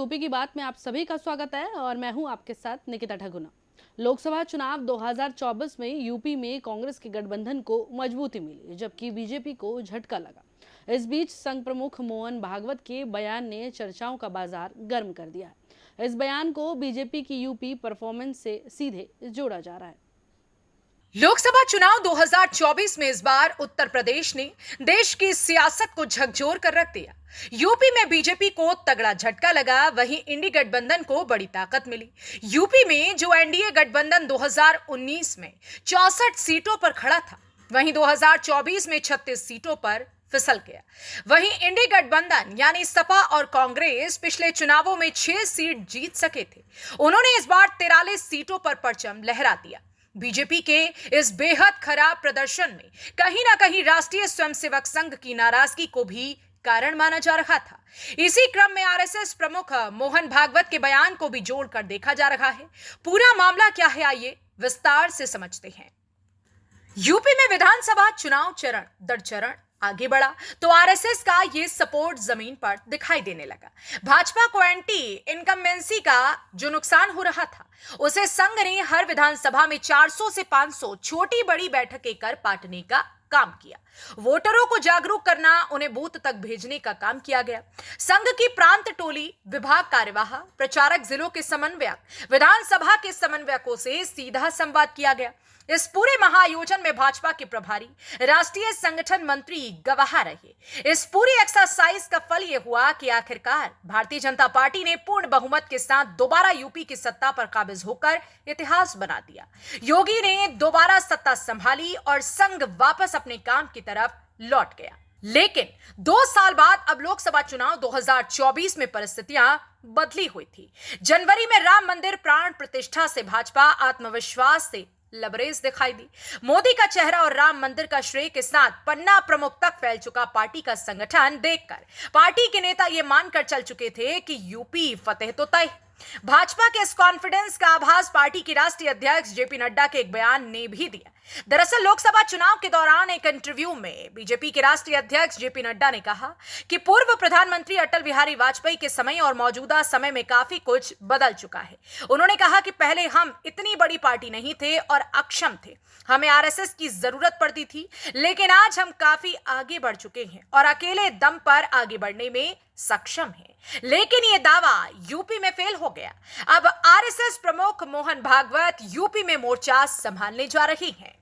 UP की बात में आप सभी का स्वागत है और मैं हूं आपके साथ निकिता ठगुना। लोकसभा चुनाव 2024 में यूपी में कांग्रेस के गठबंधन को मजबूती मिली, जबकि बीजेपी को झटका लगा। इस बीच संघ प्रमुख मोहन भागवत के बयान ने चर्चाओं का बाजार गर्म कर दिया है। इस बयान को बीजेपी की यूपी परफॉर्मेंस से सीधे जोड़ा जा रहा है। लोकसभा चुनाव 2024 में इस बार उत्तर प्रदेश ने देश की सियासत को झकझोर कर रख दिया। यूपी में बीजेपी को तगड़ा झटका लगा, वहीं इंडी गठबंधन को बड़ी ताकत मिली। यूपी में जो एनडीए गठबंधन 2019 में 64 सीटों पर खड़ा था, वहीं 2024 में 36 सीटों पर फिसल गया। वहीं इंडी गठबंधन यानी सपा और कांग्रेस पिछले चुनावों में 6 सीट जीत सके थे। उन्होंने इस बार 43 सीटों पर परचम लहरा दिया। बीजेपी के इस बेहद खराब प्रदर्शन में कहीं ना कहीं राष्ट्रीय स्वयंसेवक संघ की नाराजगी को भी कारण माना जा रहा था। इसी क्रम में आरएसएस प्रमुख मोहन भागवत के बयान को भी जोड़कर देखा जा रहा है। पूरा मामला क्या है, आइए विस्तार से समझते हैं। यूपी में विधानसभा चुनाव चरण दर चरण आगे बढ़ा तो आरएसएस का ये सपोर्ट जमीन पर दिखाई देने लगा। भाजपा को एंटी इनकम्बेंसी का जो नुकसान हो रहा था, उसे संघ ने हर विधानसभा में 400 से 500 छोटी बड़ी बैठकें कर पाटने का काम किया। वोटरों को जागरूक करना, उन्हें बूथ तक भेजने का काम किया गया। संघ की प्रांत टोली, विभाग कार्यवाह, प्रचारक, जिलों के समन्वयक, विधानसभा के समन्वयकों से सीधा संवाद किया गया। इस पूरे महाआयोजन में भाजपा के प्रभारी, राष्ट्रीय संगठन मंत्री गवाह रहे। इस पूरी एक्सरसाइज का फल यह हुआ कि आखिरकार भारतीय जनता पार्टी ने पूर्ण बहुमत के साथ दोबारा यूपी की सत्ता पर काबिज होकर इतिहास बना दिया। योगी ने दोबारा सत्ता संभाली और संघ वापस अपने काम की तरफ लौट गया। लेकिन 2 साल बाद अब लोकसभा चुनाव 2024 में परिस्थितियां बदली हुई थी। जनवरी में राम मंदिर प्राण प्रतिष्ठा से भाजपा आत्मविश्वास से लबरेज दिखाई दी। मोदी का चेहरा और राम मंदिर का श्रेय के साथ पन्ना प्रमुख तक फैल चुका पार्टी का संगठन देखकर पार्टी के नेता यह मानकर चल चुके थे कि यूपी फतेह तो तय। भाजपा के इस कॉन्फिडेंस का आभास पार्टी की राष्ट्रीय अध्यक्ष जेपी नड्डा के एक बयान ने भी दिया। दरअसल लोकसभा चुनाव के दौरान एक इंटरव्यू में बीजेपी के राष्ट्रीय अध्यक्ष जेपी नड्डा ने कहा कि पूर्व प्रधानमंत्री अटल बिहारी वाजपेयी के समय और मौजूदा समय में काफी कुछ बदल चुका है। उन्होंने कहा कि पहले हम इतनी बड़ी पार्टी नहीं थे और अक्षम थे, हमें आरएसएस की जरूरत पड़ती थी, लेकिन आज हम काफी आगे बढ़ चुके हैं और अकेले दम पर आगे बढ़ने में सक्षम है। लेकिन यह दावा यूपी में फेल हो गया। अब आरएसएस प्रमुख मोहन भागवत यूपी में मोर्चा संभालने जा रही हैं।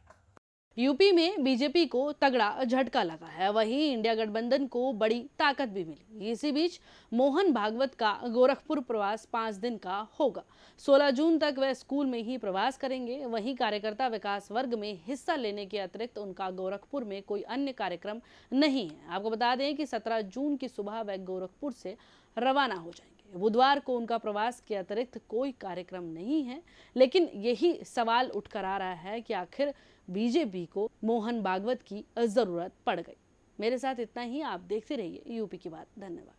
यूपी में बीजेपी को तगड़ा झटका लगा है, वहीं इंडिया गठबंधन को बड़ी ताकत भी मिली। इसी बीच मोहन भागवत का गोरखपुर प्रवास 5 दिन का होगा। 16 जून तक वह स्कूल में ही प्रवास करेंगे। वहीं कार्यकर्ता विकास वर्ग में हिस्सा लेने के अतिरिक्त उनका गोरखपुर में कोई अन्य कार्यक्रम नहीं है। आपको बता दें कि 17 जून की सुबह वह गोरखपुर से रवाना हो जाएंगे। बुधवार को उनका प्रवास के अतिरिक्त कोई कार्यक्रम नहीं है, लेकिन यही सवाल उठकर आ रहा है कि आखिर बीजेपी को मोहन भागवत की जरूरत पड़ गई। मेरे साथ इतना ही। आप देखते रहिए यूपी की बात। धन्यवाद।